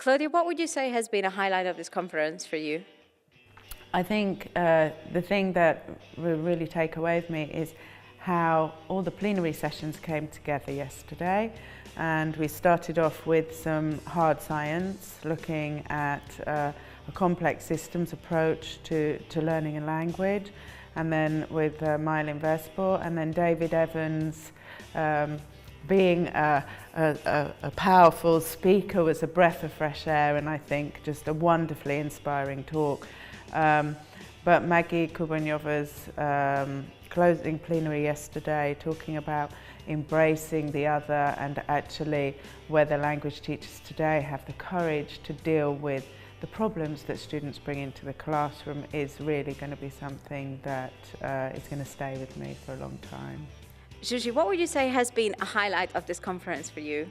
Claudia, what would you say has been a highlight of this conference for you? I think the thing that will really take away with me is how all the plenary sessions came together yesterday, and we started off with some hard science, looking at a complex systems approach to learning a language, and then with Mylin Vespo, and then David Evans being a powerful speaker was a breath of fresh air, and I think just a wonderfully inspiring talk. But Maggie Kubanyova's closing plenary yesterday, talking about embracing the other and actually whether language teachers today have the courage to deal with the problems that students bring into the classroom, is really going to be something that is going to stay with me for a long time. Zsuzsa, what would you say has been a highlight of this conference for you?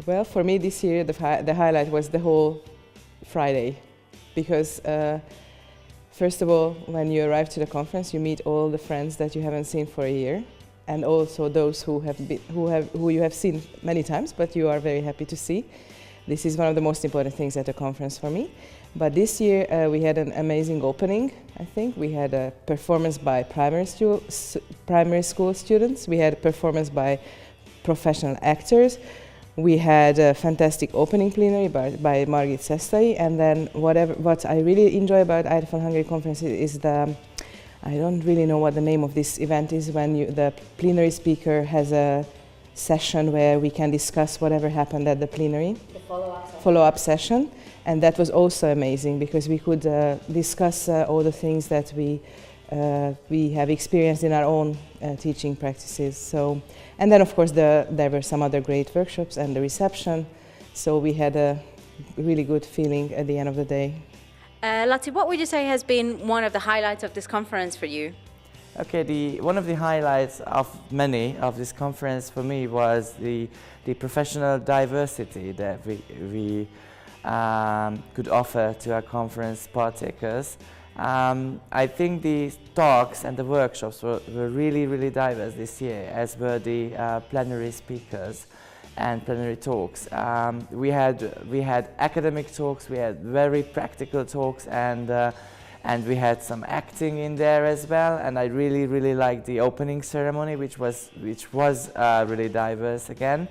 Well, for me this year the highlight was the whole Friday, because first of all, when you arrive to the conference, you meet all the friends that you haven't seen for a year, and also those who you have seen many times, but you are very happy to see. This is one of the most important things at a conference for me. But this year we had an amazing opening, I think. We had a performance by primary school students. We had a performance by professional actors. We had a fantastic opening plenary by Margit Szesztay, and then what I really enjoy about IDFL Hungary conference is I don't really know what the name of this event is, when the plenary speaker has a session where we can discuss whatever happened at the plenary. The follow-up session. And that was also amazing, because we could discuss all the things that we have experienced in our own teaching practices. So, and then of course there were some other great workshops and the reception. So we had a really good feeling at the end of the day. Lati, what would you say has been one of the highlights of this conference for you? Okay, one of the highlights of many of this conference for me was the professional diversity that we could offer to our conference partakers. I think the talks and the workshops were really, really diverse this year, as were the plenary speakers and plenary talks. We had academic talks, we had very practical talks, and we had some acting in there as well. And I really, really liked the opening ceremony, which was really diverse again.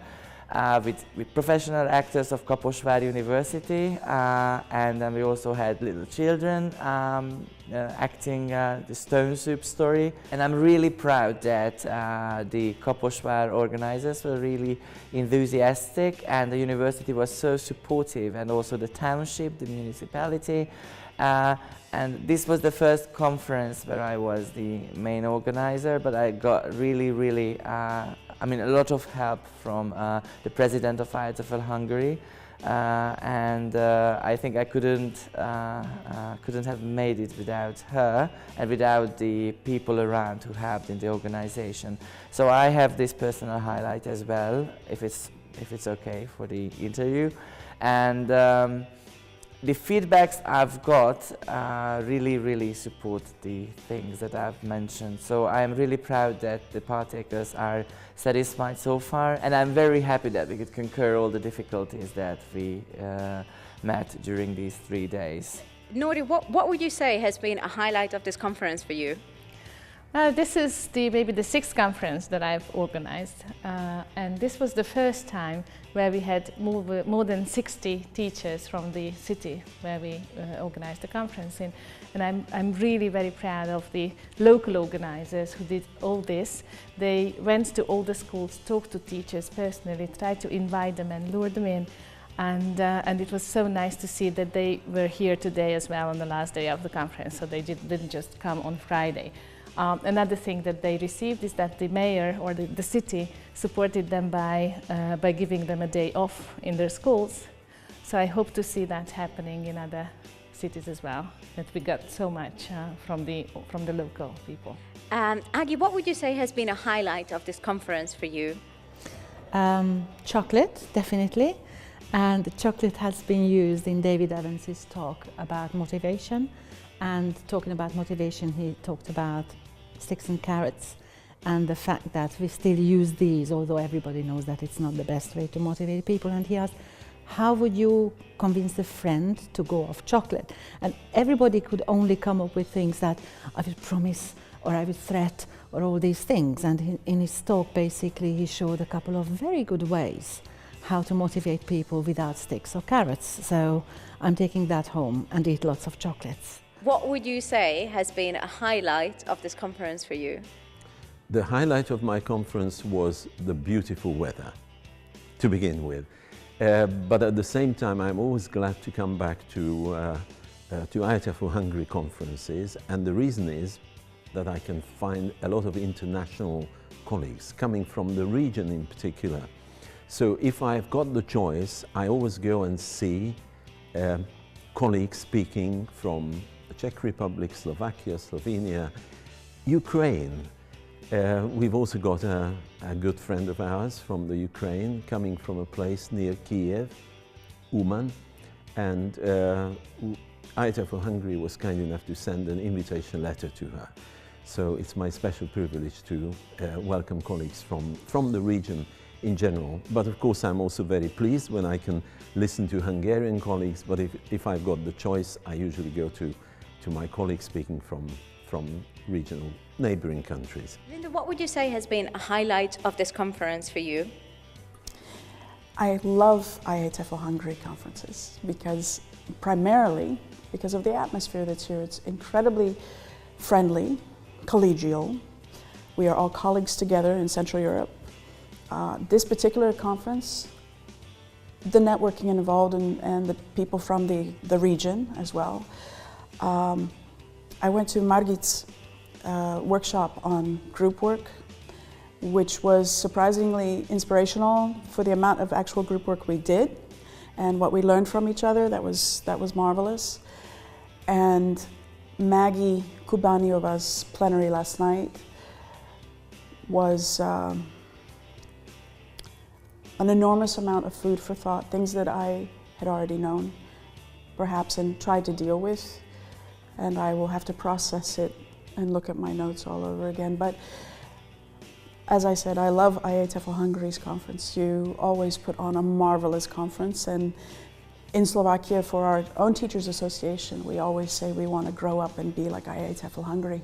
With professional actors of Kaposvár University, and then we also had little children acting the Stone Soup story. And I'm really proud that the Kaposvár organizers were really enthusiastic, and the university was so supportive, and also the township, the municipality. And this was the first conference where I was the main organizer, but I got really a lot of help from the president of IDFL Hungary, and I think I couldn't have made it without her and without the people around who helped in the organization. So I have this personal highlight as well, if it's okay for the interview, and the feedbacks I've got really support the things that I've mentioned. So I'm really proud that the partakers are satisfied so far, and I'm very happy that we could conquer all the difficulties that we met during these 3 days. Nóra, what would you say has been a highlight of this conference for you? This is maybe the 6th conference that I've organized, and this was the first time where we had more than 60 teachers from the city where we organized the conference in. And I'm really very proud of the local organizers who did all this. They went to all the schools, talked to teachers personally, tried to invite them and lure them in. And it was so nice to see that they were here today as well on the last day of the conference, so they didn't just come on Friday. Another thing that they received is that the mayor or the city supported them by giving them a day off in their schools. So I hope to see that happening in other cities as well, that we got so much from the local people. Aggie, what would you say has been a highlight of this conference for you? Chocolate, definitely. And chocolate has been used in David Evans's talk about motivation. And talking about motivation, he talked about sticks and carrots and the fact that we still use these, although everybody knows that it's not the best way to motivate people. And he has how would you convince a friend to go off chocolate? And everybody could only come up with things that I would promise or I would threat or all these things. And in his talk, basically, he showed a couple of very good ways how to motivate people without sticks or carrots. So I'm taking that home and eat lots of chocolates. What would you say has been a highlight of this conference for you? The highlight of my conference was the beautiful weather, to begin with. But at the same time, I'm always glad to come back to IATF for Hungary conferences, and the reason is that I can find a lot of international colleagues coming from the region in particular. So if I've got the choice, I always go and see colleagues speaking from the Czech Republic, Slovakia, Slovenia, Ukraine. We've also got a good friend of ours from the Ukraine, coming from a place near Kiev, Uman, and IATF for Hungary was kind enough to send an invitation letter to her. So it's my special privilege to welcome colleagues from the region in general. But of course I'm also very pleased when I can listen to Hungarian colleagues, but if I've got the choice, I usually go to my colleagues speaking from regional neighboring countries. Lynda, what would you say has been a highlight of this conference for you? I love IATF for Hungary conferences primarily because of the atmosphere that's here. It's incredibly friendly, collegial. We are all colleagues together in Central Europe. This particular conference, the networking involved and the people from the region as well. I went to Margit's workshop on group work, which was surprisingly inspirational for the amount of actual group work we did and what we learned from each other. That was marvelous. And Maggie Kubaniova's plenary last night was an enormous amount of food for thought, things that I had already known, perhaps, and tried to deal with, and I will have to process it and look at my notes all over again. But as I said, I love IATF for Hungary's conference. You always put on a marvelous conference, and in Slovakia, for our own Teachers Association, we always say we want to grow up and be like IATF for Hungary.